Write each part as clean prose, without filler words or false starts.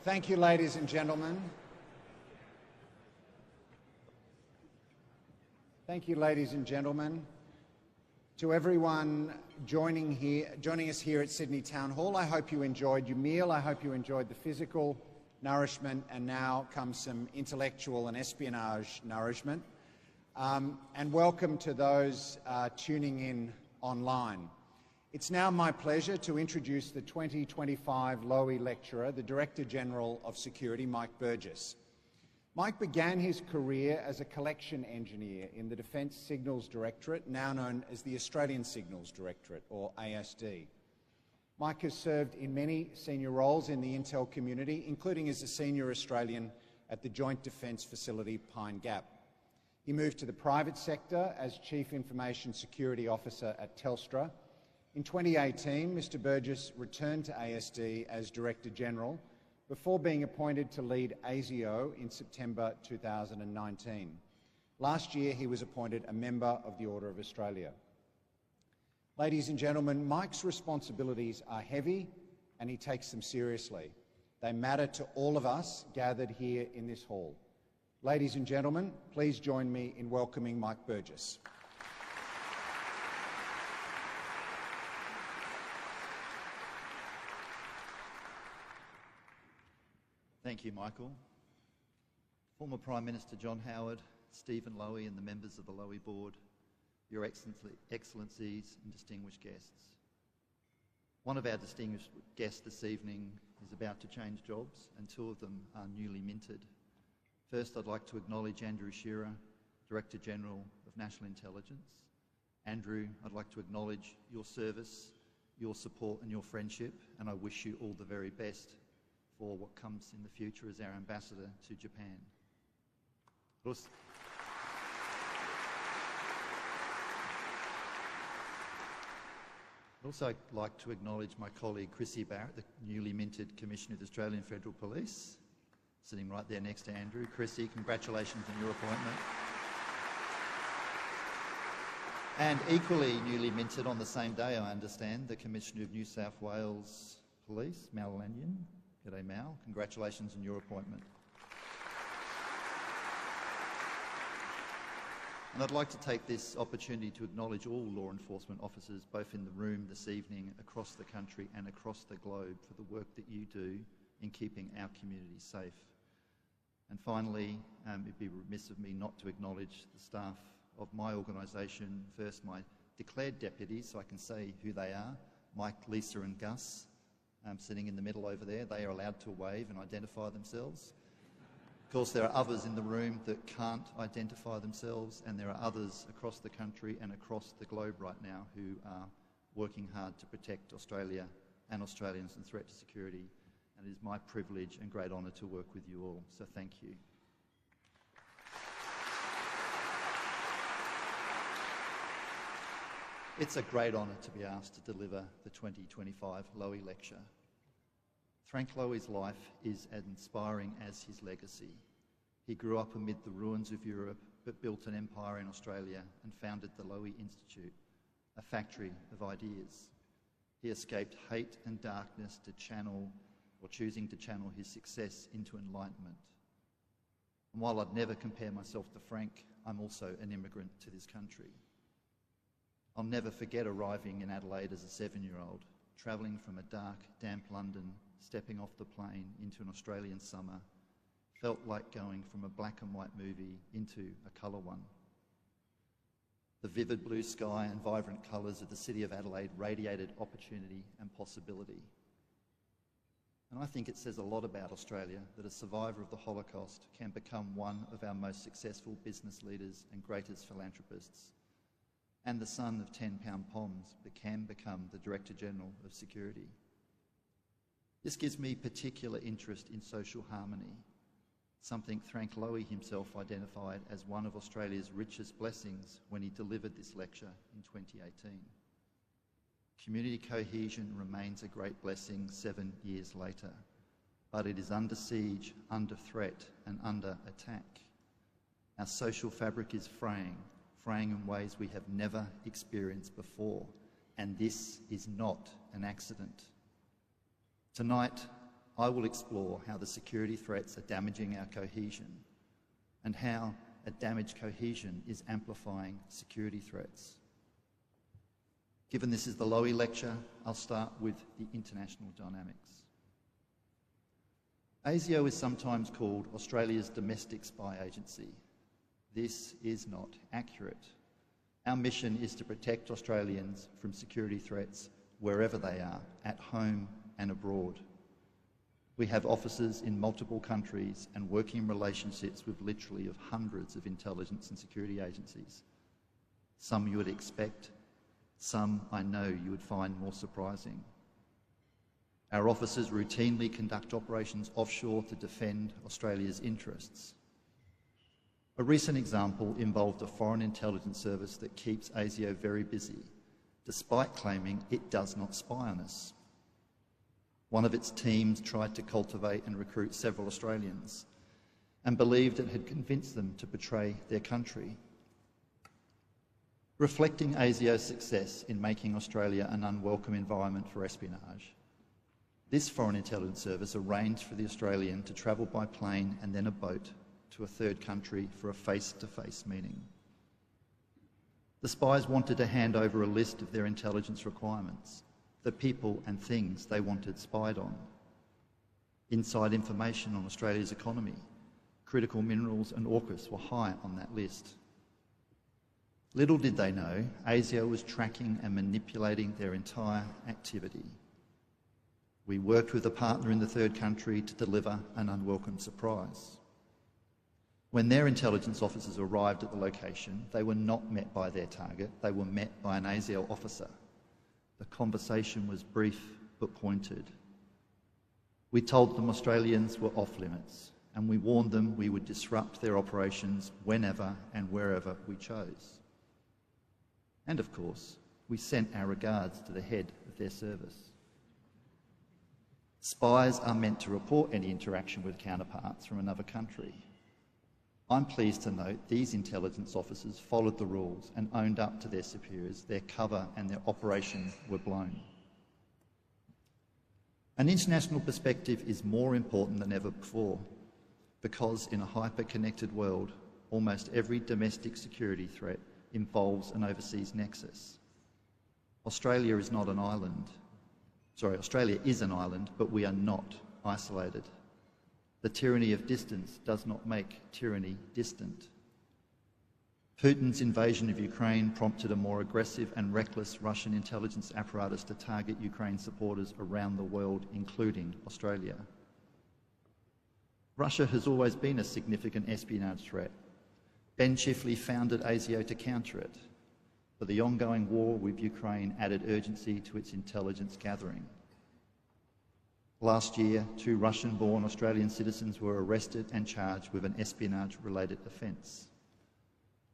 Thank you, ladies and gentlemen. Thank you, ladies and gentlemen. To everyone joining us here at Sydney Town Hall, I hope you enjoyed your meal. I hope you enjoyed the physical nourishment, and now comes some intellectual and espionage nourishment. And welcome to those tuning in online. It's now my pleasure to introduce the 2025 Lowy Lecturer, the Director-General of Security, Mike Burgess. Mike began his career as a collection engineer in the Defence Signals Directorate, now known as the Australian Signals Directorate, or ASD. Mike has served in many senior roles in the intel community, including as a senior Australian at the Joint Defence Facility Pine Gap. He moved to the private sector as Chief Information Security Officer at Telstra. In 2018, Mr Burgess returned to ASD as Director General before being appointed to lead ASIO in September 2019. Last year, he was appointed a member of the Order of Australia. Ladies and gentlemen, Mike's responsibilities are heavy and he takes them seriously. They matter to all of us gathered here in this hall. Ladies and gentlemen, please join me in welcoming Mike Burgess. Thank you, Michael. Former Prime Minister John Howard, Stephen Lowy and the members of the Lowy Board, Your Excellencies and distinguished guests. One of our distinguished guests this evening is about to change jobs, and two of them are newly minted. First, I'd like to acknowledge Andrew Shearer, Director General of National Intelligence. Andrew, I'd like to acknowledge your service, your support and your friendship, and I wish you all the very best for what comes in the future as our ambassador to Japan. I'd also like to acknowledge my colleague Chrissy Barrett, the newly minted Commissioner of the Australian Federal Police, sitting right there next to Andrew. Chrissy, congratulations on your appointment. And equally newly minted on the same day, I understand, the Commissioner of New South Wales Police, Mal Lanyon. G'day, Mal. Congratulations on your appointment. And I'd like to take this opportunity to acknowledge all law enforcement officers, both in the room this evening, across the country and across the globe, for the work that you do in keeping our communities safe. And finally, it'd be remiss of me not to acknowledge the staff of my organisation. First, my declared deputies, so I can say who they are, Mike, Lisa and Gus. Sitting in the middle over there, they are allowed to wave and identify themselves. Of course, there are others in the room that can't identify themselves, and there are others across the country and across the globe right now who are working hard to protect Australia and Australians from threat to security. And it is my privilege and great honour to work with you all, so thank you. It's a great honour to be asked to deliver the 2025 Lowy Lecture. Frank Lowy's life is as inspiring as his legacy. He grew up amid the ruins of Europe, but built an empire in Australia and founded the Lowy Institute, a factory of ideas. He escaped hate and darkness choosing to channel his success into enlightenment. And while I'd never compare myself to Frank, I'm also an immigrant to this country. I'll never forget arriving in Adelaide as a 7-year-old, travelling from a dark, damp London, stepping off the plane into an Australian summer, felt like going from a black and white movie into a colour one. The vivid blue sky and vibrant colours of the city of Adelaide radiated opportunity and possibility. And I think it says a lot about Australia that a survivor of the Holocaust can become one of our most successful business leaders and greatest philanthropists, and the son of 10-pound Poms can become the Director General of Security. This gives me particular interest in social harmony, something Frank Lowy himself identified as one of Australia's richest blessings when he delivered this lecture in 2018. Community cohesion remains a great blessing 7 years later, but it is under siege, under threat and under attack. Our social fabric is fraying in ways we have never experienced before, and this is not an accident. Tonight, I will explore how the security threats are damaging our cohesion and how a damaged cohesion is amplifying security threats. Given this is the Lowy lecture, I'll start with the international dynamics. ASIO is sometimes called Australia's domestic spy agency. This is not accurate. Our mission is to protect Australians from security threats wherever they are, at home and abroad. We have offices in multiple countries and working relationships with literally of hundreds of intelligence and security agencies. Some you would expect, some I know you would find more surprising. Our officers routinely conduct operations offshore to defend Australia's interests. A recent example involved a foreign intelligence service that keeps ASIO very busy, despite claiming it does not spy on us. One of its teams tried to cultivate and recruit several Australians and believed it had convinced them to betray their country. Reflecting ASIO's success in making Australia an unwelcome environment for espionage, this foreign intelligence service arranged for the Australian to travel by plane and then a boat to a third country for a face-to-face meeting. The spies wanted to hand over a list of their intelligence requirements, the people and things they wanted spied on. Inside information on Australia's economy, critical minerals and AUKUS were high on that list. Little did they know, ASIO was tracking and manipulating their entire activity. We worked with a partner in the third country to deliver an unwelcome surprise. When their intelligence officers arrived at the location, they were not met by their target, they were met by an ASIO officer. The conversation was brief but pointed. We told them Australians were off limits, and we warned them we would disrupt their operations whenever and wherever we chose. And of course, we sent our regards to the head of their service. Spies are meant to report any interaction with counterparts from another country. I'm pleased to note these intelligence officers followed the rules and owned up to their superiors. Their cover and their operation were blown. An international perspective is more important than ever before because in a hyper-connected world, almost every domestic security threat involves an overseas nexus. Australia is not an island. Australia is an island, but we are not isolated. The tyranny of distance does not make tyranny distant. Putin's invasion of Ukraine prompted a more aggressive and reckless Russian intelligence apparatus to target Ukraine supporters around the world, including Australia. Russia has always been a significant espionage threat. Ben Chifley founded ASIO to counter it, but the ongoing war with Ukraine added urgency to its intelligence gathering. Last year, 2 Russian-born Australian citizens were arrested and charged with an espionage-related offence.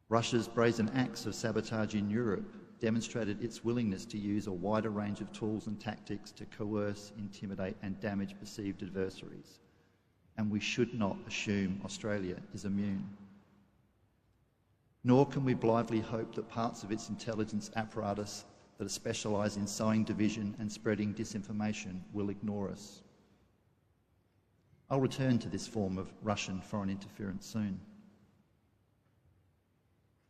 Russia's brazen acts of sabotage in Europe demonstrated its willingness to use a wider range of tools and tactics to coerce, intimidate and damage perceived adversaries. And we should not assume Australia is immune. Nor can we blithely hope that parts of its intelligence apparatus that are specialised in sowing division and spreading disinformation will ignore us. I'll return to this form of Russian foreign interference soon.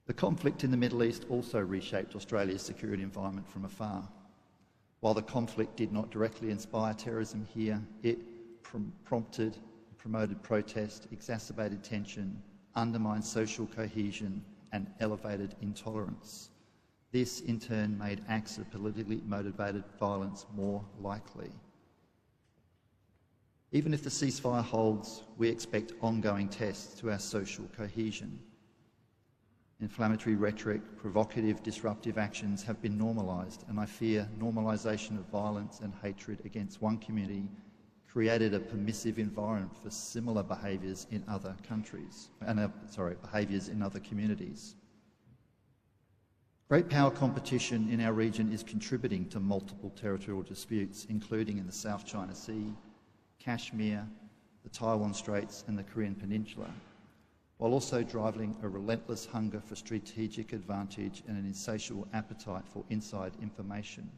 The conflict in the Middle East also reshaped Australia's security environment from afar. While the conflict did not directly inspire terrorism here, it prompted, promoted protest, exacerbated tension, undermined social cohesion and elevated intolerance. This, in turn, made acts of politically motivated violence more likely. Even if the ceasefire holds, we expect ongoing tests to our social cohesion. Inflammatory rhetoric, provocative, disruptive actions have been normalised, and I fear normalisation of violence and hatred against one community created a permissive environment for similar behaviours in other countries, behaviours in other communities. Great power competition in our region is contributing to multiple territorial disputes, including in the South China Sea, Kashmir, the Taiwan Straits and the Korean Peninsula, while also driving a relentless hunger for strategic advantage and an insatiable appetite for inside information.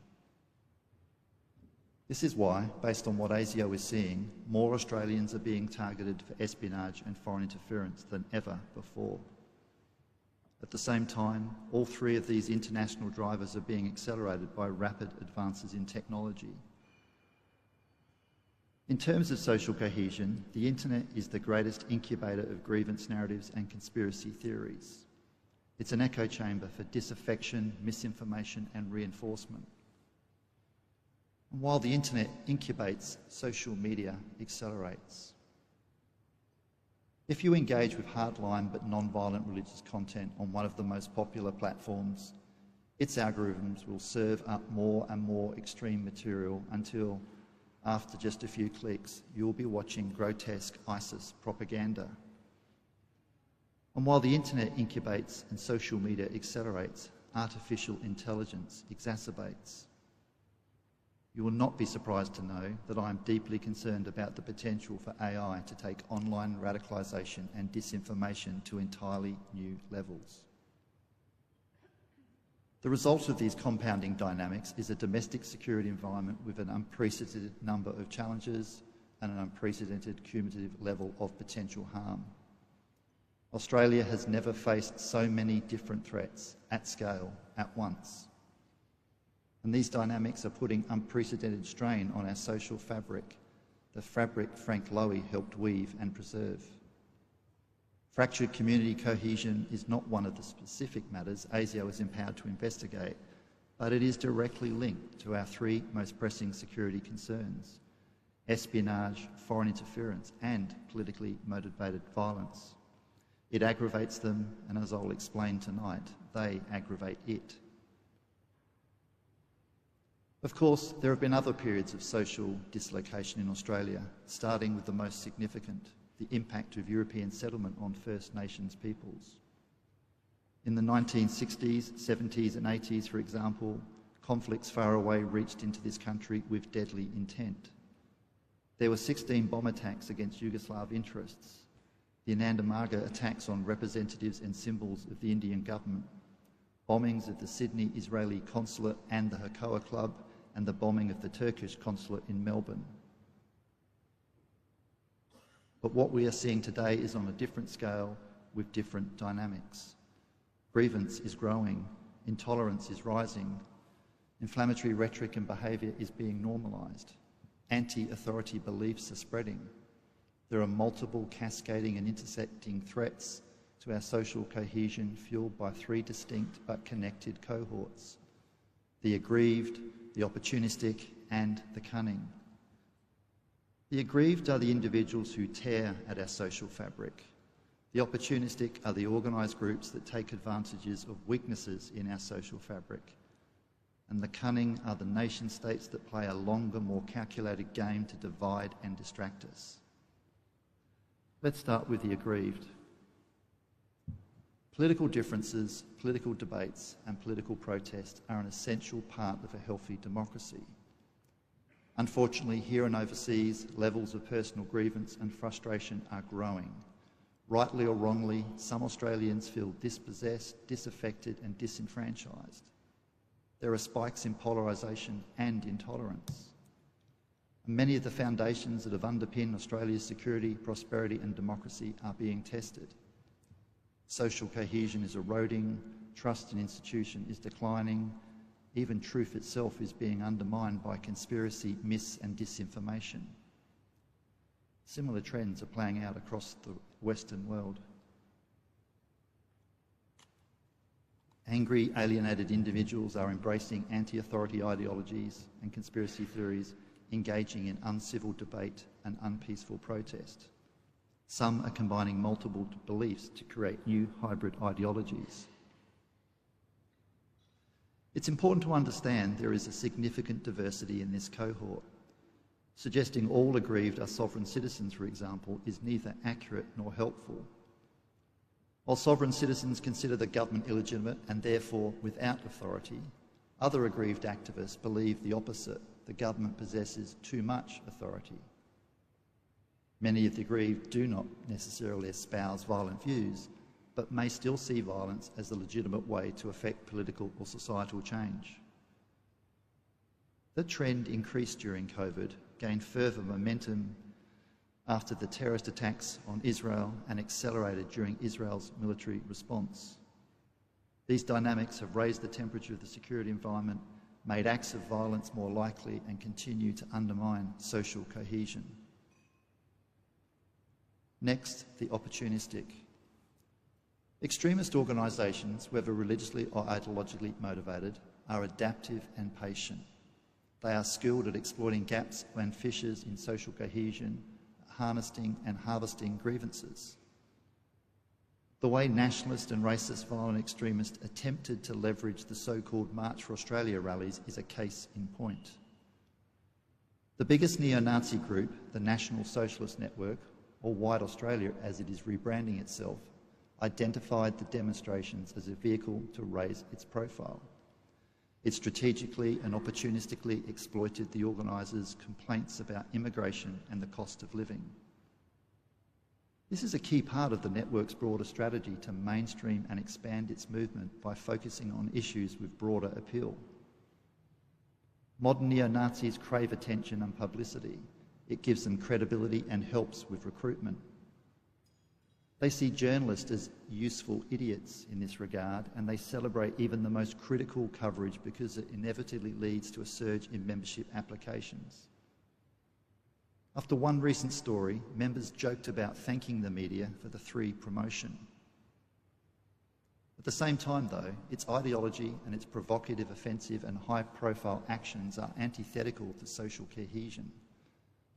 This is why, based on what ASIO is seeing, more Australians are being targeted for espionage and foreign interference than ever before. At the same time, all three of these international drivers are being accelerated by rapid advances in technology. In terms of social cohesion, the internet is the greatest incubator of grievance narratives and conspiracy theories. It's an echo chamber for disaffection, misinformation and reinforcement. And while the internet incubates, social media accelerates. If you engage with hardline but non-violent religious content on one of the most popular platforms, its algorithms will serve up more and more extreme material until, after just a few clicks, you'll be watching grotesque ISIS propaganda. And while the internet incubates and social media accelerates, artificial intelligence exacerbates. You will not be surprised to know that I am deeply concerned about the potential for AI to take online radicalisation and disinformation to entirely new levels. The result of these compounding dynamics is a domestic security environment with an unprecedented number of challenges and an unprecedented cumulative level of potential harm. Australia has never faced so many different threats at scale at once. And these dynamics are putting unprecedented strain on our social fabric, the fabric Frank Lowy helped weave and preserve. Fractured community cohesion is not one of the specific matters ASIO is empowered to investigate, but it is directly linked to our three most pressing security concerns: espionage, foreign interference, and politically motivated violence. It aggravates them, and as I'll explain tonight, they aggravate it. Of course, there have been other periods of social dislocation in Australia, starting with the most significant, the impact of European settlement on First Nations peoples. In the 1960s, 70s and 80s, for example, conflicts far away reached into this country with deadly intent. There were 16 bomb attacks against Yugoslav interests, the Anandamaga attacks on representatives and symbols of the Indian government, bombings of the Sydney Israeli consulate and the Hakoah Club, and the bombing of the Turkish consulate in Melbourne. But what we are seeing today is on a different scale with different dynamics. Grievance is growing, intolerance is rising, inflammatory rhetoric and behaviour is being normalised, anti-authority beliefs are spreading. There are multiple cascading and intersecting threats to our social cohesion fuelled by three distinct but connected cohorts: the aggrieved, the opportunistic and the cunning. The aggrieved are the individuals who tear at our social fabric. The opportunistic are the organised groups that take advantages of weaknesses in our social fabric. And the cunning are the nation states that play a longer, more calculated game to divide and distract us. Let's start with the aggrieved. Political differences, political debates and political protest are an essential part of a healthy democracy. Unfortunately, here and overseas, levels of personal grievance and frustration are growing. Rightly or wrongly, some Australians feel dispossessed, disaffected and disenfranchised. There are spikes in polarisation and intolerance. Many of the foundations that have underpinned Australia's security, prosperity and democracy are being tested. Social cohesion is eroding, trust in institution is declining, even truth itself is being undermined by conspiracy, mis and disinformation. Similar trends are playing out across the Western world. Angry, alienated individuals are embracing anti-authority ideologies and conspiracy theories, engaging in uncivil debate and unpeaceful protest. Some are combining multiple beliefs to create new hybrid ideologies. It's important to understand there is a significant diversity in this cohort. Suggesting all aggrieved are sovereign citizens, for example, is neither accurate nor helpful. While sovereign citizens consider the government illegitimate and therefore without authority, other aggrieved activists believe the opposite: the government possesses too much authority. Many of the aggrieved do not necessarily espouse violent views, but may still see violence as a legitimate way to effect political or societal change. The trend increased during COVID, gained further momentum after the terrorist attacks on Israel, and accelerated during Israel's military response. These dynamics have raised the temperature of the security environment, made acts of violence more likely, and continue to undermine social cohesion. Next, the opportunistic. Extremist organisations, whether religiously or ideologically motivated, are adaptive and patient. They are skilled at exploiting gaps and fissures in social cohesion, harnessing and harvesting grievances. The way nationalist and racist violent extremists attempted to leverage the so-called March for Australia rallies is a case in point. The biggest neo-Nazi group, the National Socialist Network, or White Australia as it is rebranding itself, identified the demonstrations as a vehicle to raise its profile. It strategically and opportunistically exploited the organisers' complaints about immigration and the cost of living. This is a key part of the network's broader strategy to mainstream and expand its movement by focusing on issues with broader appeal. Modern neo-Nazis crave attention and publicity. It gives them credibility and helps with recruitment. They see journalists as useful idiots in this regard, and they celebrate even the most critical coverage because it inevitably leads to a surge in membership applications. After one recent story, members joked about thanking the media for the 3 promotion. At the same time, though, its ideology and its provocative, offensive and high-profile actions are antithetical to social cohesion.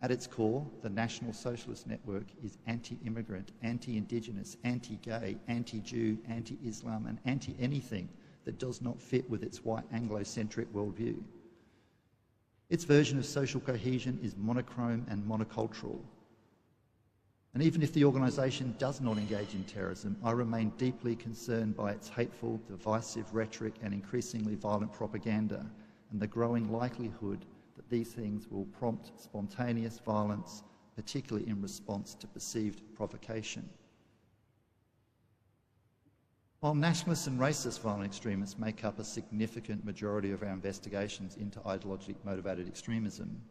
At its core, the National Socialist Network is anti-immigrant, anti-Indigenous, anti-gay, anti-Jew, anti-Islam and anti-anything that does not fit with its white Anglo-centric worldview. Its version of social cohesion is monochrome and monocultural. And even if the organisation does not engage in terrorism, I remain deeply concerned by its hateful, divisive rhetoric and increasingly violent propaganda, and the growing likelihood that these things will prompt spontaneous violence, particularly in response to perceived provocation. While nationalists and racist violent extremists make up a significant majority of our investigations into ideologically motivated extremism,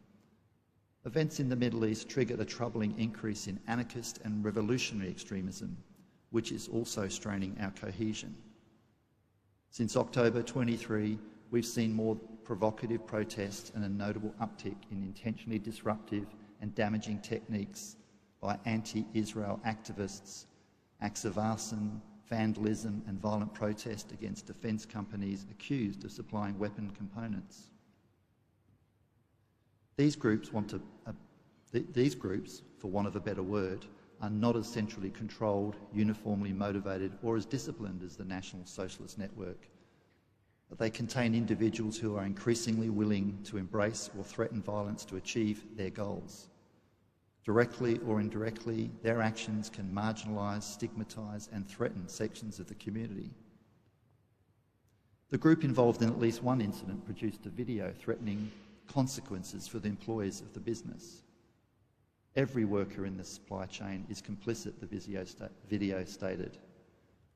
events in the Middle East triggered a troubling increase in anarchist and revolutionary extremism, which is also straining our cohesion. Since October 23, we've seen more provocative protests and a notable uptick in intentionally disruptive and damaging techniques by anti-Israel activists, acts of arson, vandalism and violent protest against defence companies accused of supplying weapon components. These groups, for want of a better word, are not as centrally controlled, uniformly motivated or as disciplined as the National Socialist Network, but they contain individuals who are increasingly willing to embrace or threaten violence to achieve their goals. Directly or indirectly, their actions can marginalise, stigmatise and threaten sections of the community. The group involved in at least one incident produced a video threatening consequences for the employees of the business. Every worker in the supply chain is complicit, the video stated.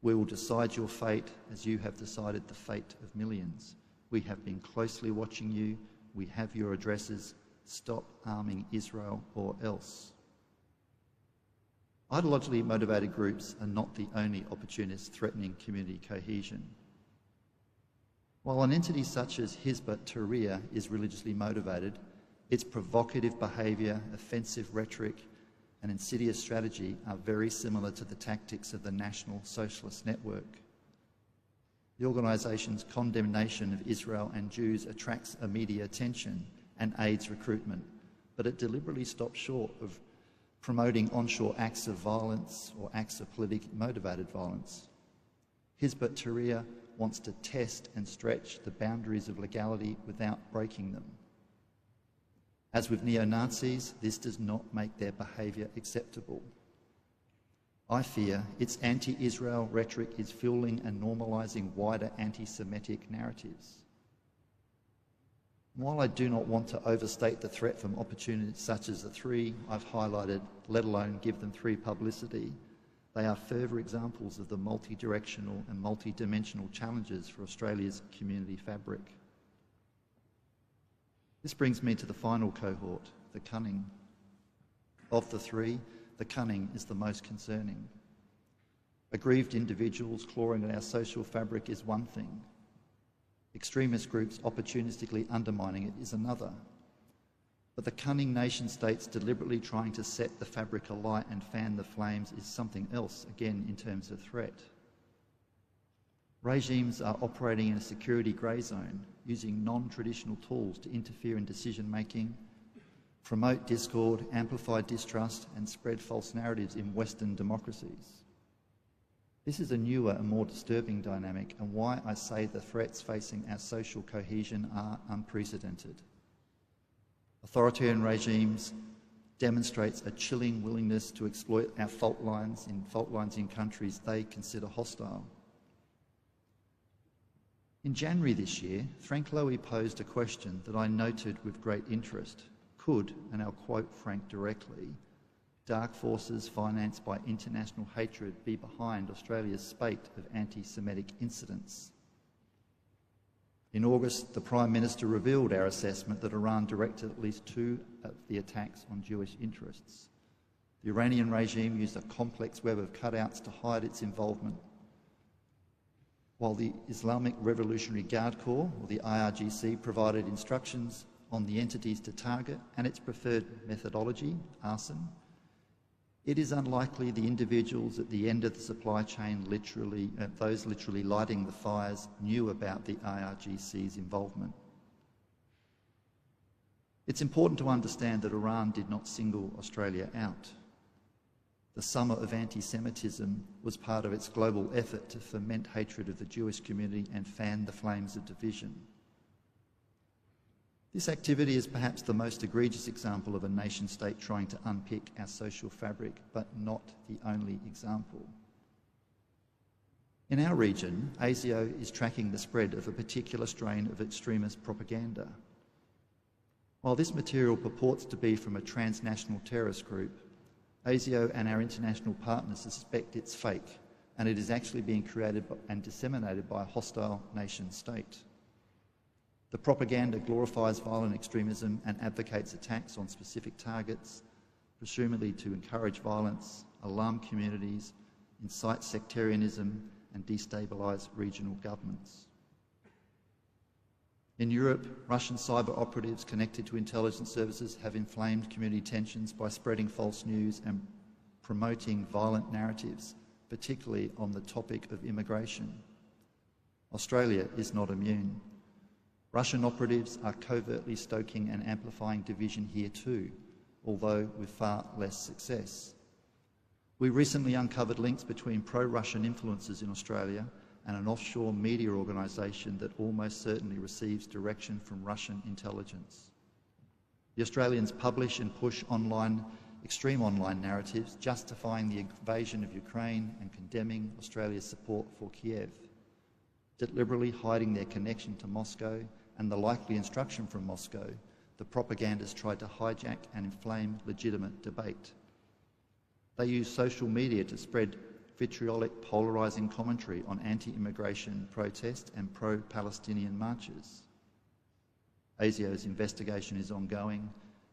We will decide your fate as you have decided the fate of millions. We have been closely watching you. We have your addresses. Stop arming Israel or else. Ideologically motivated groups are not the only opportunists threatening community cohesion. While an entity such as Hizb ut-Tahrir is religiously motivated, its provocative behaviour, offensive rhetoric and insidious strategy are very similar to the tactics of the National Socialist Network. The organisation's condemnation of Israel and Jews attracts media attention and aids recruitment, but it deliberately stops short of promoting onshore acts of violence or acts of politically motivated violence. Hizb ut-Tahrir wants to test and stretch the boundaries of legality without breaking them. As with neo-Nazis, this does not make their behaviour acceptable. I fear its anti-Israel rhetoric is fuelling and normalising wider anti-Semitic narratives. While I do not want to overstate the threat from opportunities such as the 3 I've highlighted, let alone give them 3 publicity, they are further examples of the multi-directional and multi-dimensional challenges for Australia's community fabric. This brings me to the final cohort, the cunning. Of the three, the cunning is the most concerning. Aggrieved individuals clawing at our social fabric is one thing. Extremist groups opportunistically undermining it is another. But the cunning nation-states deliberately trying to set the fabric alight and fan the flames is something else, again, in terms of threat. Regimes are operating in a security grey zone, using non-traditional tools to interfere in decision-making, promote discord, amplify distrust, and spread false narratives in Western democracies. This is a newer and more disturbing dynamic, and why I say the threats facing our social cohesion are unprecedented. Authoritarian regimes demonstrates a chilling willingness to exploit our fault lines in countries they consider hostile. In January this year, Frank Lowy posed a question that I noted with great interest. Could, and I'll quote Frank directly, dark forces financed by international hatred be behind Australia's spate of anti-Semitic incidents? In August, the Prime Minister revealed our assessment that Iran directed at least 2 of the attacks on Jewish interests. The Iranian regime used a complex web of cutouts to hide its involvement, while the Islamic Revolutionary Guard Corps, or the IRGC, provided instructions on the entities to target and its preferred methodology, arson. It is unlikely the individuals at the end of the supply chain, those literally lighting the fires, knew about the IRGC's involvement. It's important to understand that Iran did not single Australia out. The summer of anti-Semitism was part of its global effort to foment hatred of the Jewish community and fan the flames of division. This activity is perhaps the most egregious example of a nation-state trying to unpick our social fabric, but not the only example. In our region, ASIO is tracking the spread of a particular strain of extremist propaganda. While this material purports to be from a transnational terrorist group, ASIO and our international partners suspect it's fake, and it is actually being created and disseminated by a hostile nation-state. The propaganda glorifies violent extremism and advocates attacks on specific targets, presumably to encourage violence, alarm communities, incite sectarianism, and destabilise regional governments. In Europe, Russian cyber operatives connected to intelligence services have inflamed community tensions by spreading false news and promoting violent narratives, particularly on the topic of immigration. Australia is not immune. Russian operatives are covertly stoking and amplifying division here too, although with far less success. We recently uncovered links between pro-Russian influences in Australia and an offshore media organisation that almost certainly receives direction from Russian intelligence. The Australians publish and push extreme online narratives justifying the invasion of Ukraine and condemning Australia's support for Kiev, deliberately hiding their connection to Moscow and the likely instruction from Moscow. The propagandists tried to hijack and inflame legitimate debate. They use social media to spread vitriolic, polarising commentary on anti-immigration protest and pro-Palestinian marches. ASIO's investigation is ongoing,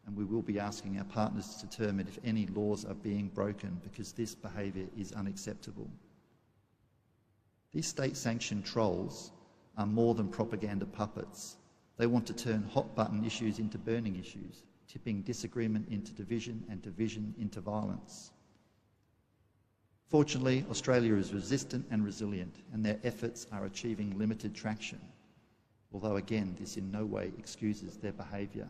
and we will be asking our partners to determine if any laws are being broken, because this behaviour is unacceptable. These state-sanctioned trolls are more than propaganda puppets. They want to turn hot-button issues into burning issues, tipping disagreement into division and division into violence. Fortunately, Australia is resistant and resilient, and their efforts are achieving limited traction, although again, this in no way excuses their behaviour.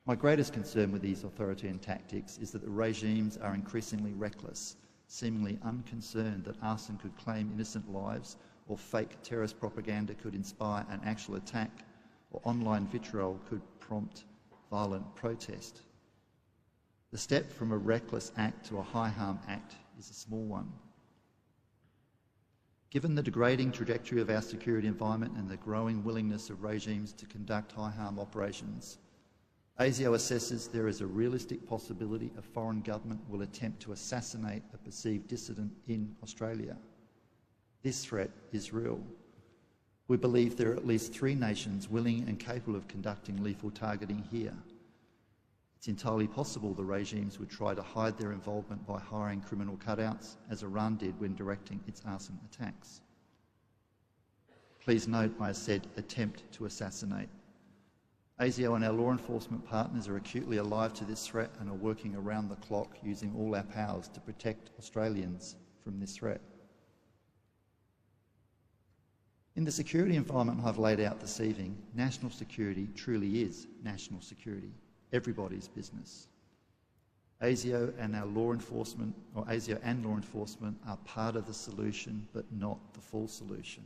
My greatest concern with these authoritarian tactics is that the regimes are increasingly reckless, seemingly unconcerned that arson could claim innocent lives, or fake terrorist propaganda could inspire an actual attack, or online vitriol could prompt violent protest. The step from a reckless act to a high-harm act is a small one. Given the degrading trajectory of our security environment and the growing willingness of regimes to conduct high-harm operations, ASIO assesses there is a realistic possibility a foreign government will attempt to assassinate a perceived dissident in Australia. This threat is real. We believe there are at least 3 nations willing and capable of conducting lethal targeting here. It's entirely possible the regimes would try to hide their involvement by hiring criminal cutouts, as Iran did when directing its arson attacks. Please note I said attempt to assassinate. ASIO and our law enforcement partners are acutely alive to this threat and are working around the clock using all our powers to protect Australians from this threat. In the security environment I've laid out this evening, national security truly is national security, everybody's business. ASIO and law enforcement are part of the solution, but not the full solution.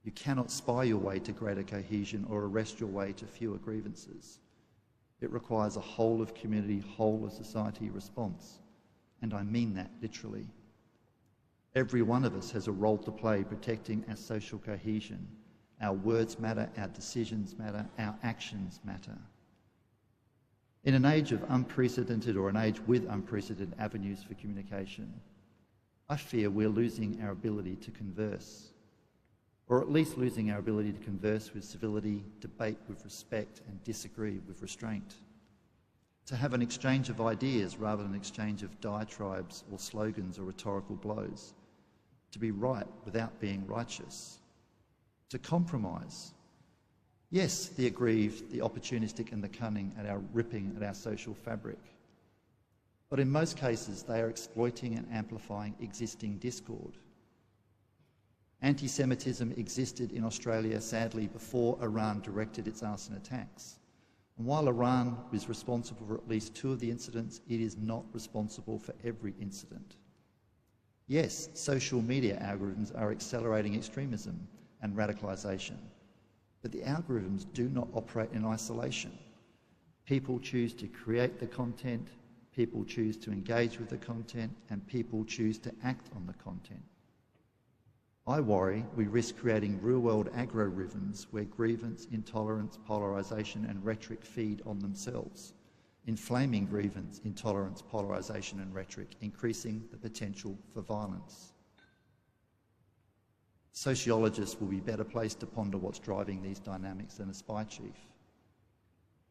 You cannot spy your way to greater cohesion or arrest your way to fewer grievances. It requires a whole of community, whole of society response, and I mean that literally. Every one of us has a role to play protecting our social cohesion. Our words matter, our decisions matter, our actions matter. In an age of unprecedented, or an age with unprecedented avenues for communication, I fear we're losing our ability to converse, or at least losing our ability to converse with civility, debate with respect, and disagree with restraint. To have an exchange of ideas rather than an exchange of diatribes or slogans or rhetorical blows. To be right without being righteous. To compromise. Yes, the aggrieved, the opportunistic and the cunning ripping at our social fabric. But in most cases, they are exploiting and amplifying existing discord. Anti-Semitism existed in Australia, sadly, before Iran directed its arson attacks. And while Iran is responsible for at least 2 of the incidents, it is not responsible for every incident. Yes, social media algorithms are accelerating extremism and radicalisation, but the algorithms do not operate in isolation. People choose to create the content, people choose to engage with the content, and people choose to act on the content. I worry we risk creating real-world aggro-rhythms where grievance, intolerance, polarisation and rhetoric feed on themselves, inflaming grievance, intolerance, polarisation and rhetoric, increasing the potential for violence. Sociologists will be better placed to ponder what's driving these dynamics than a spy chief.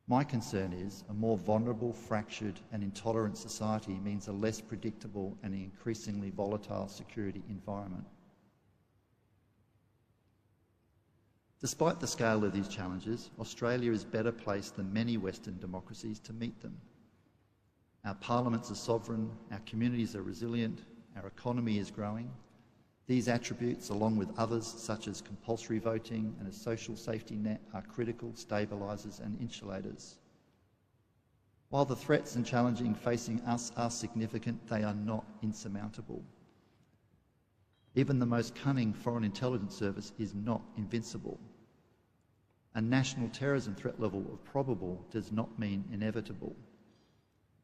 My concern is a more vulnerable, fractured and intolerant society means a less predictable and increasingly volatile security environment. Despite the scale of these challenges, Australia is better placed than many Western democracies to meet them. Our parliaments are sovereign, our communities are resilient, our economy is growing. These attributes, along with others such as compulsory voting and a social safety net, are critical stabilisers and insulators. While the threats and challenges facing us are significant, they are not insurmountable. Even the most cunning Foreign Intelligence Service is not invincible. A national terrorism threat level of probable does not mean inevitable.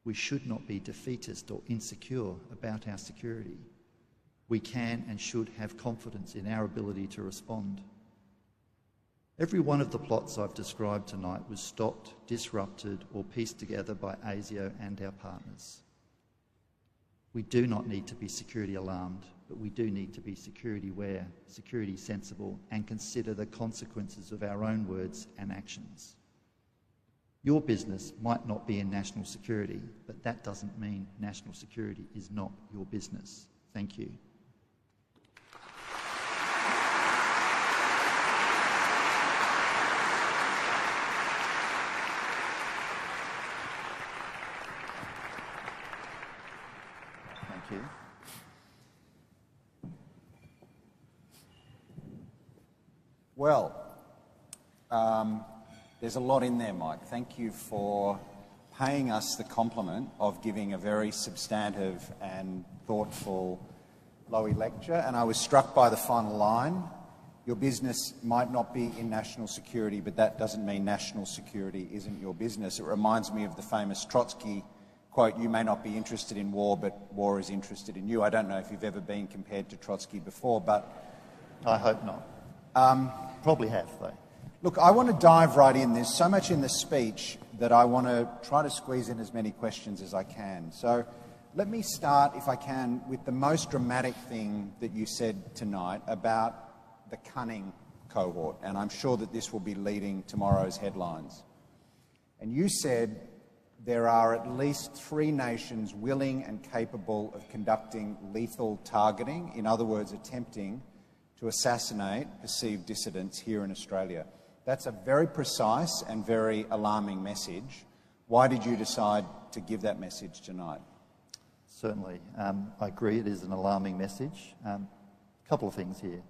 We should not be defeatist or insecure about our security. We can and should have confidence in our ability to respond. Every one of the plots I've described tonight was stopped, disrupted or pieced together by ASIO and our partners. We do not need to be security alarmed, but we do need to be security aware, security sensible, and consider the consequences of our own words and actions. Your business might not be in national security, but that doesn't mean national security is not your business. Thank you. Thank you. Well, there's a lot in there, Mike. Thank you for paying us the compliment of giving a very substantive and thoughtful Lowy lecture. And I was struck by the final line. Your business might not be in national security, but that doesn't mean national security isn't your business. It reminds me of the famous Trotsky quote, "You may not be interested in war, but war is interested in you." I don't know if you've ever been compared to Trotsky before, but... I hope not. Probably have, though. Look, I want to dive right in. There's so much in the speech that I want to try to squeeze in as many questions as I can. So let me start, if I can, with the most dramatic thing that you said tonight about the cunning cohort, and I'm sure that this will be leading tomorrow's headlines. And you said there are at least 3 nations willing and capable of conducting lethal targeting, in other words, attempting to assassinate perceived dissidents here in Australia. That's a very precise and very alarming message. Why did you decide to give that message tonight? Certainly. I agree it is an alarming message. A couple of things here.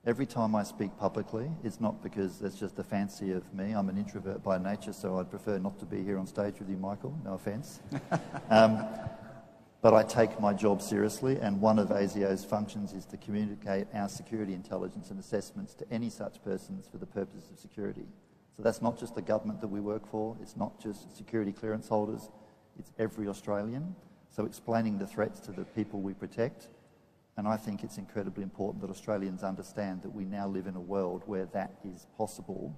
Every time I speak publicly, it's not because that's just a fancy of me. I'm an introvert by nature, so I'd prefer not to be here on stage with you, Michael. No offence. But I take my job seriously, and one of ASIO's functions is to communicate our security intelligence and assessments to any such persons for the purposes of security. So that's not just the government that we work for, it's not just security clearance holders, it's every Australian. So explaining the threats to the people we protect, and I think it's incredibly important that Australians understand that we now live in a world where that is possible,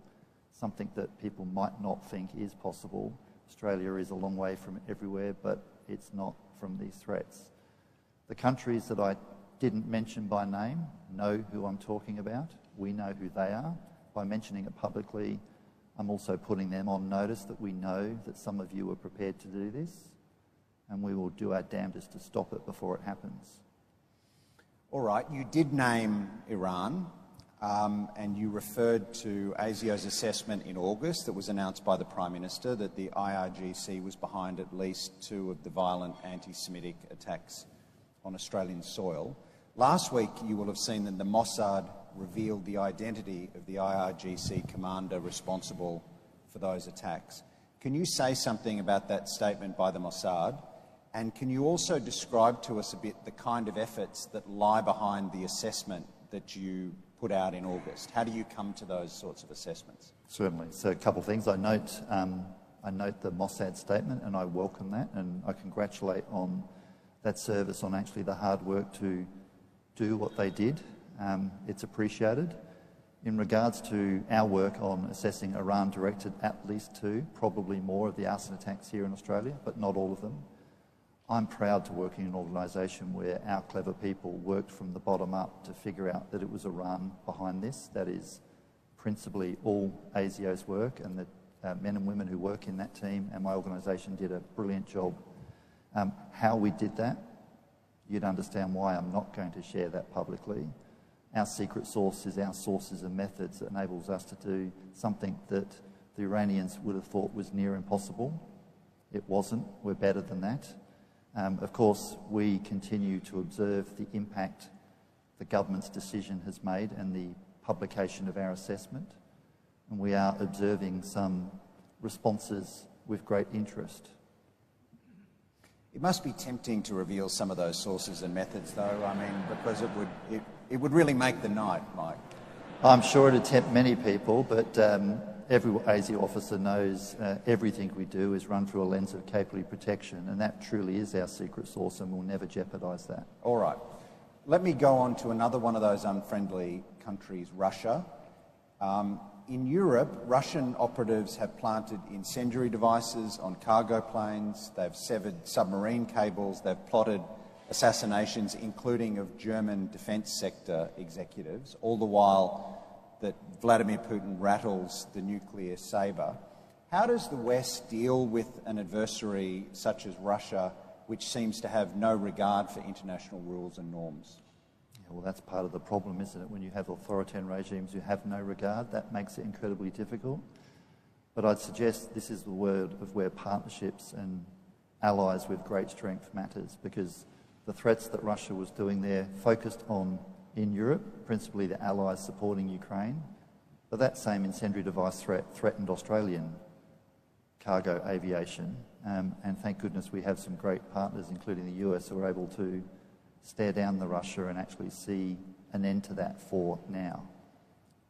something that people might not think is possible. Australia is a long way from everywhere, but it's not from these threats. The countries that I didn't mention by name know who I'm talking about. We know who they are. By mentioning it publicly, I'm also putting them on notice that we know that some of you are prepared to do this, and we will do our damnedest to stop it before it happens. All right, you did name Iran, and you referred to ASIO's assessment in August that was announced by the Prime Minister that the IRGC was behind at least 2 of the violent anti-Semitic attacks on Australian soil. Last week, you will have seen that the Mossad revealed the identity of the IRGC commander responsible for those attacks. Can you say something about that statement by the Mossad? And can you also describe to us a bit the kind of efforts that lie behind the assessment that you put out in August? How do you come to those sorts of assessments? Certainly. So a couple of things. I note the Mossad statement, and I welcome that, and I congratulate on that service on actually the hard work to do what they did. It's appreciated. In regards to our work on assessing Iran directed at least 2, probably more of the arson attacks here in Australia, but not all of them. I'm proud to work in an organisation where our clever people worked from the bottom up to figure out that it was Iran behind this. That is principally all ASIO's work, and the men and women who work in that team and my organisation did a brilliant job. How we did that, you'd understand why I'm not going to share that publicly. Our secret sauce is our sources and methods that enables us to do something that the Iranians would have thought was near impossible. It wasn't. We're better than that. Of course, we continue to observe the impact the government's decision has made and the publication of our assessment, and we are observing some responses with great interest. It must be tempting to reveal some of those sources and methods, though, I mean, because it would really make the night, Mike. I'm sure it'd tempt many people, but every ASIO officer knows everything we do is run through a lens of capability protection, and that truly is our secret sauce, and we'll never jeopardise that. All right. Let me go on to another one of those unfriendly countries, Russia. In Europe, Russian operatives have planted incendiary devices on cargo planes, they've severed submarine cables, they've plotted assassinations, including of German defence sector executives, all the while that Vladimir Putin rattles the nuclear sabre. How does the West deal with an adversary such as Russia, which seems to have no regard for international rules and norms? Well, that's part of the problem, isn't it? When you have authoritarian regimes who have no regard, that makes it incredibly difficult. But I'd suggest this is the word of where partnerships and allies with great strength matters, because the threats that Russia was doing there focused on in Europe, principally the allies supporting Ukraine, but that same incendiary device threat threatened Australian cargo aviation, and thank goodness we have some great partners, including the US, who are able to stare down the Russia and actually see an end to that for now.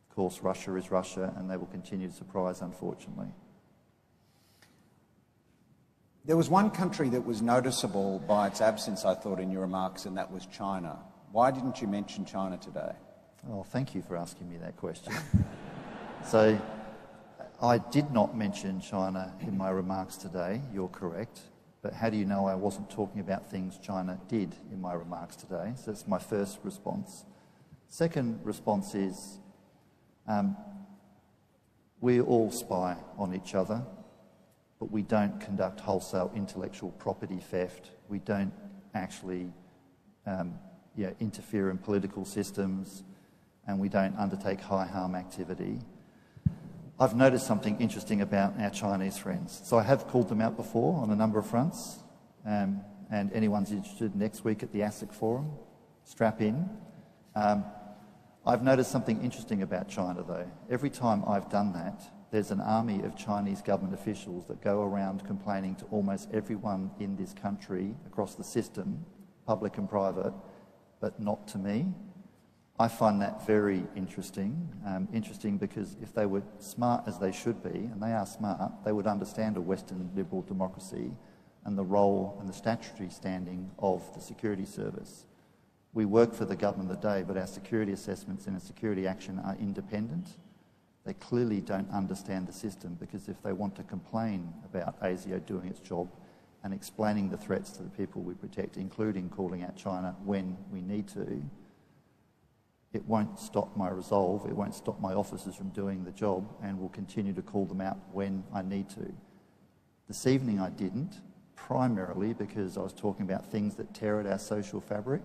Of course, Russia is Russia, and they will continue to surprise, unfortunately. There was one country that was noticeable by its absence, I thought, in your remarks, and that was China. Why didn't you mention China today? Oh, thank you for asking me that question. So, I did not mention China in my remarks today, you're correct. But how do you know I wasn't talking about things China did in my remarks today? So that's my first response. Second response is, We all spy on each other, but we don't conduct wholesale intellectual property theft. We don't actually interfere in political systems, and we don't undertake high harm activity. I've noticed something interesting about our Chinese friends. So I have called them out before on a number of fronts, and anyone's interested next week at the ASIC Forum, strap in. I've noticed something interesting about China, though. Every time I've done that, there's an army of Chinese government officials that go around complaining to almost everyone in this country across the system, public and private, but not to me. I find that very interesting. Interesting because if they were smart as they should be, and they are smart, they would understand a Western liberal democracy and the role and the statutory standing of the security service. We work for the government of the day, but our security assessments and our security action are independent. They clearly don't understand the system, because if they want to complain about ASIO doing its job and explaining the threats to the people we protect, including calling out China when we need to, it won't stop my resolve, it won't stop my officers from doing the job, and will continue to call them out when I need to. This evening I didn't, primarily because I was talking about things that tear at our social fabric,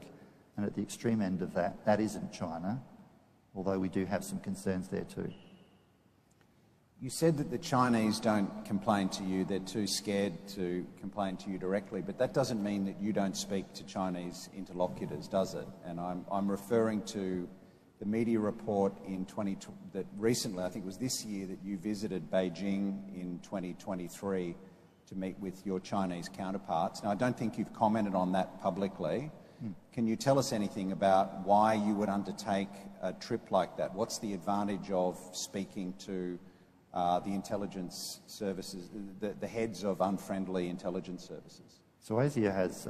and at the extreme end of that, that isn't China, although we do have some concerns there too. You said that the Chinese don't complain to you, they're too scared to complain to you directly, but that doesn't mean that you don't speak to Chinese interlocutors, does it? And I'm referring to the media report that recently, I think it was this year, that you visited Beijing in 2023 to meet with your Chinese counterparts. Now, I don't think you've commented on that publicly. Can you tell us anything about why you would undertake a trip like that? What's the advantage of speaking to the intelligence services, the heads of unfriendly intelligence services? So ASIO has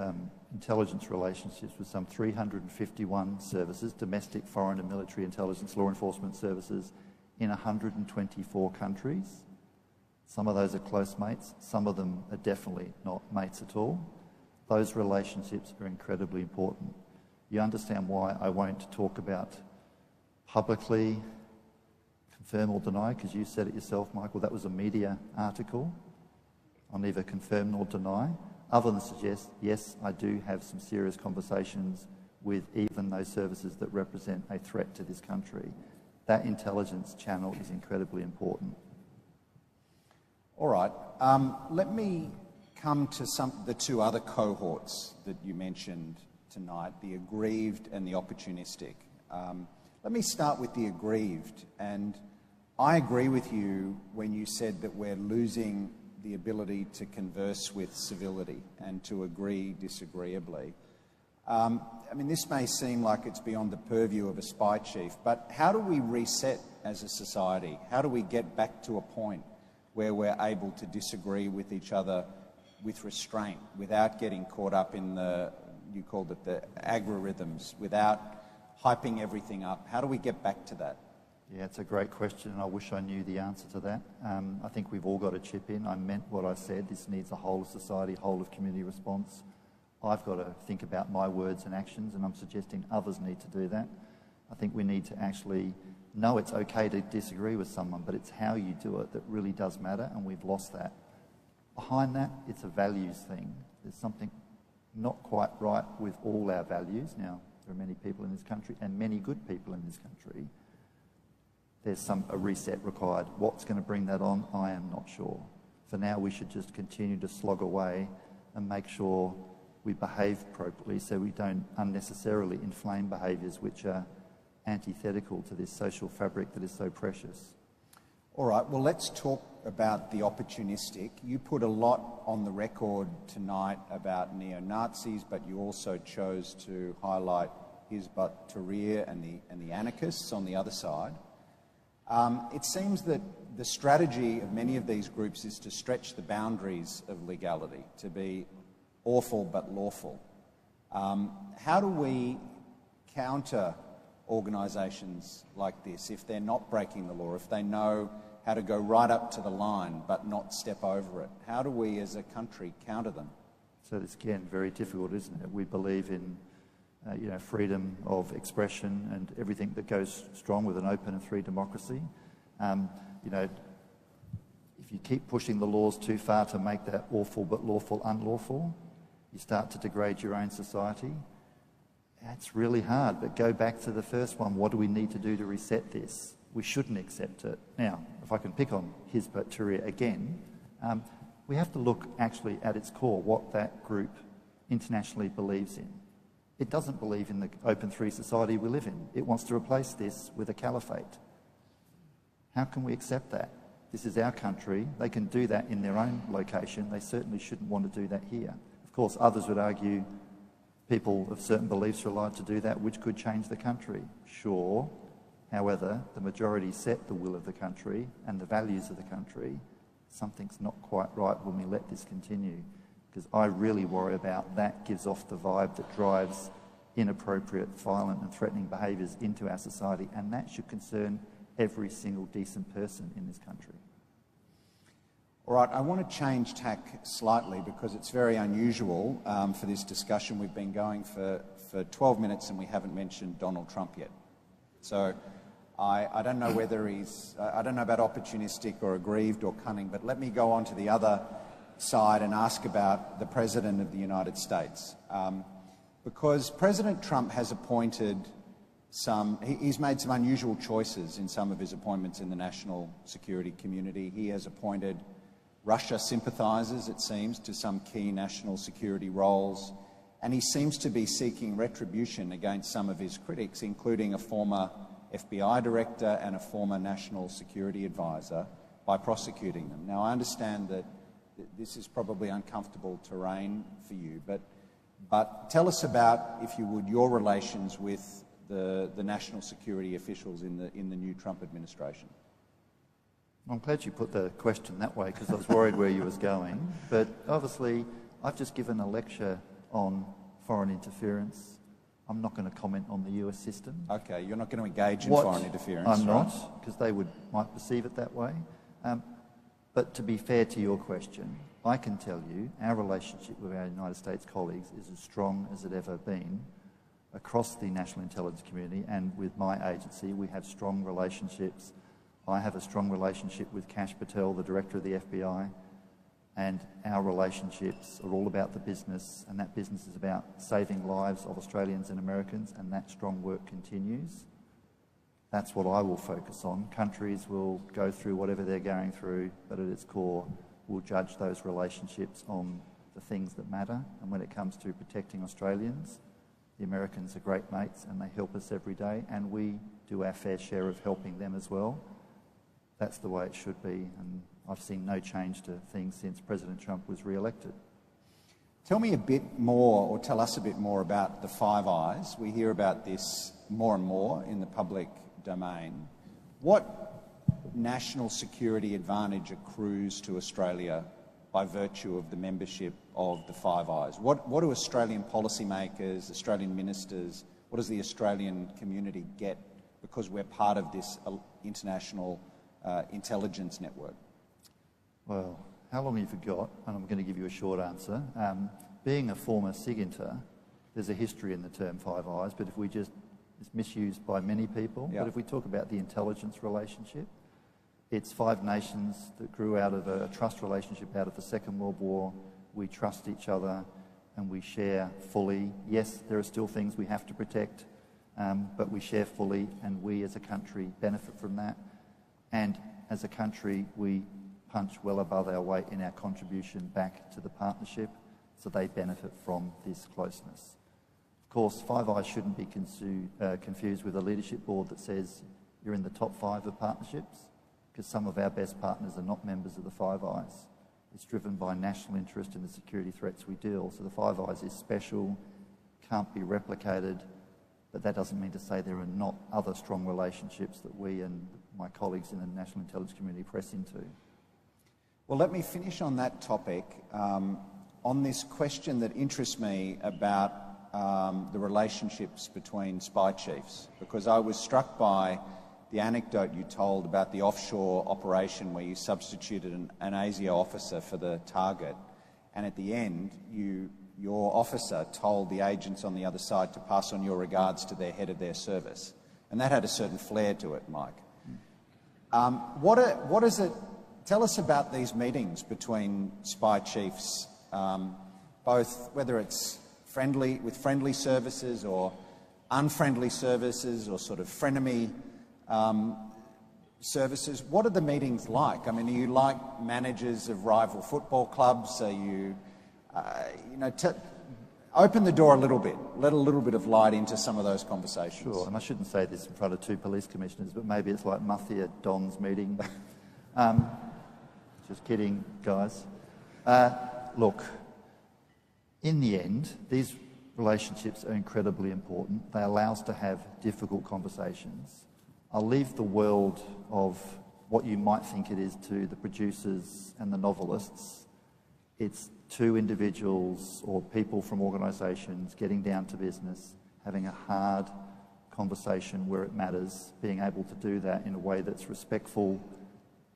intelligence relationships with some 351 services, domestic, foreign and military intelligence, law enforcement services, in 124 countries. Some of those are close mates, some of them are definitely not mates at all. Those relationships are incredibly important. You understand why I won't talk about publicly, confirm or deny, because you said it yourself, Michael, that was a media article. I'll neither confirm nor deny, other than suggest, yes, I do have some serious conversations with even those services that represent a threat to this country. That intelligence channel is incredibly important. All right. Let me come to the two other cohorts that you mentioned tonight, the aggrieved and the opportunistic. Let me start with the aggrieved. And I agree with you when you said that we're losing the ability to converse with civility and to agree disagreeably. I mean, this may seem like it's beyond the purview of a spy chief, but how do we reset as a society? How do we get back to a point where we're able to disagree with each other with restraint, without getting caught up in you called it the agri-rhythms, without hyping everything up? How do we get back to that? Yeah, it's a great question, and I wish I knew the answer to that. I think we've all got to chip in. I meant what I said. This needs a whole of society, whole of community response. I've got to think about my words and actions, and I'm suggesting others need to do that. I think we need to actually know it's okay to disagree with someone, but it's how you do it that really does matter, and we've lost that. Behind that, it's a values thing. There's something not quite right with all our values. Now, there are many people in this country, and many good people in this country. There's a reset required. What's going to bring that on, I am not sure. For now, we should just continue to slog away and make sure we behave appropriately so we don't unnecessarily inflame behaviours which are antithetical to this social fabric that is so precious. All right, well, let's talk about the opportunistic. You put a lot on the record tonight about neo-Nazis, but you also chose to highlight Hizb ut-Tahrir and the anarchists on the other side. It seems that the strategy of many of these groups is to stretch the boundaries of legality, to be awful but lawful. How do we counter organisations like this if they're not breaking the law, if they know how to go right up to the line but not step over it? How do we as a country counter them? So it's again very difficult, isn't it? We believe in freedom of expression and everything that goes strong with an open and free democracy. If you keep pushing the laws too far to make that awful but lawful unlawful, you start to degrade your own society. It's really hard, but go back to the first one. What do we need to do to reset this? We shouldn't accept it. Now, if I can pick on Hizb ut-Tahrir again, we have to look actually at its core, what that group internationally believes in. It doesn't believe in the open free society we live in. It wants to replace this with a caliphate. How can we accept that? This is our country. They can do that in their own location. They certainly shouldn't want to do that here. Of course, others would argue people of certain beliefs are allowed to do that, which could change the country. Sure. However, the majority set the will of the country and the values of the country. Something's not quite right when we let this continue, because I really worry about that gives off the vibe that drives inappropriate, violent and threatening behaviours into our society, and that should concern every single decent person in this country. All right, I want to change tack slightly because it's very unusual for this discussion. We've been going for 12 minutes and we haven't mentioned Donald Trump yet. So I don't know whether I don't know about opportunistic or aggrieved or cunning, but let me go on to the other side and ask about the President of the United States. Because President Trump has appointed he's made some unusual choices in some of his appointments in the national security community. He has appointed Russia sympathisers, it seems, to some key national security roles, and he seems to be seeking retribution against some of his critics, including a former FBI director and a former national security advisor, by prosecuting them. Now, I understand that this is probably uncomfortable terrain for you, but tell us about, if you would, your relations with the national security officials in the new Trump administration. I'm glad you put the question that way, because I was worried where you was going. But obviously, I've just given a lecture on foreign interference. I'm not going to comment on the US system. Okay, you're not going to engage in foreign interference. I'm not, because they might perceive it that way. But to be fair to your question, I can tell you our relationship with our United States colleagues is as strong as it ever been across the national intelligence community, and with my agency we have strong relationships. I have a strong relationship with Kash Patel, the director of the FBI, and our relationships are all about the business, and that business is about saving lives of Australians and Americans, and that strong work continues. That's what I will focus on. Countries will go through whatever they're going through, but at its core, we'll judge those relationships on the things that matter. And when it comes to protecting Australians, the Americans are great mates and they help us every day, and we do our fair share of helping them as well. That's the way it should be, and I've seen no change to things since President Trump was re-elected. Tell me a bit more, or tell us a bit more about the Five Eyes. We hear about this more and more in the public domain. What national security advantage accrues to Australia by virtue of the membership of the Five Eyes? What do Australian policymakers, Australian ministers, what does the Australian community get because we're part of this international intelligence network? Well, how long have you got? And I'm going to give you a short answer. Being a former SIGINTer, there's a history in the term Five Eyes, but it's misused by many people. Yeah. But if we talk about the intelligence relationship, it's five nations that grew out of a trust relationship out of the Second World War. We trust each other and we share fully. Yes, there are still things we have to protect, but we share fully, and we as a country benefit from that. And as a country, we punch well above our weight in our contribution back to the partnership, so they benefit from this closeness. Of course, Five Eyes shouldn't be confused with a leadership board that says you're in the top 5 of partnerships, because some of our best partners are not members of the Five Eyes. It's driven by national interest in the security threats we deal. So the Five Eyes is special, can't be replicated, but that doesn't mean to say there are not other strong relationships that we and my colleagues in the national intelligence community press into. Well, let me finish on that topic, on this question that interests me about the relationships between spy chiefs, because I was struck by the anecdote you told about the offshore operation where you substituted an ASIO officer for the target, and at the end you your officer told the agents on the other side to pass on your regards to their head of their service. And that had a certain flair to it, Mike. What is it? Tell us about these meetings between spy chiefs, both whether it's with friendly services or unfriendly services or sort of frenemy services. What are the meetings like? I mean, are you like managers of rival football clubs? Are you, open the door a little bit, let a little bit of light into some of those conversations. Sure, and I shouldn't say this in front of two police commissioners, but maybe it's like Mafia Don's meeting. Just kidding, guys. Look, in the end, these relationships are incredibly important. They allow us to have difficult conversations. I'll leave the world of what you might think it is to the producers and the novelists. It's two individuals or people from organisations getting down to business, having a hard conversation where it matters, being able to do that in a way that's respectful,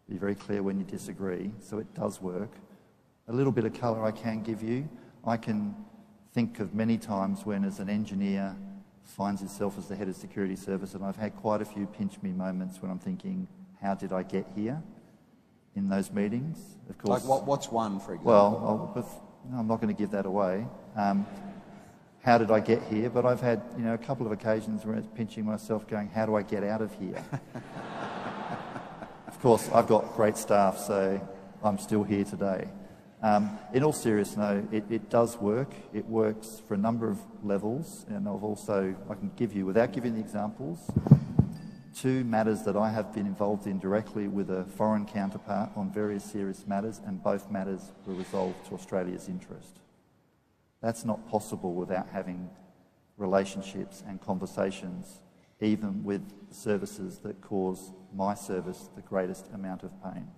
be very clear when you disagree, so it does work. A little bit of colour I can give you. I can think of many times when, as an engineer, finds himself as the head of security service, and I've had quite a few pinch-me moments when I'm thinking, how did I get here in those meetings? Of course. Like what's one, for example? Well, I'm not going to give that away. How did I get here? But I've had, a couple of occasions where it's pinching myself going, how do I get out of here? Of course, I've got great staff, so I'm still here today. In all seriousness, it does work. It works for a number of levels, and I can give you, without giving the examples, two matters that I have been involved in directly with a foreign counterpart on various serious matters, and both matters were resolved to Australia's interest. That's not possible without having relationships and conversations, even with services that cause my service the greatest amount of pain.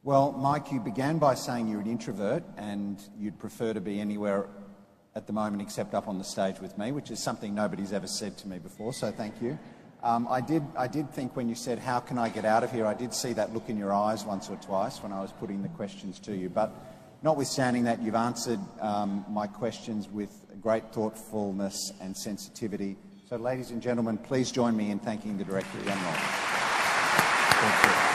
Well, Mike, you began by saying you're an introvert and you'd prefer to be anywhere at the moment except up on the stage with me, which is something nobody's ever said to me before, so thank you. I did think when you said, how can I get out of here, I did see that look in your eyes once or twice when I was putting the questions to you. But notwithstanding that, you've answered my questions with great thoughtfulness and sensitivity. So, ladies and gentlemen, please join me in thanking the Director General. Thank you.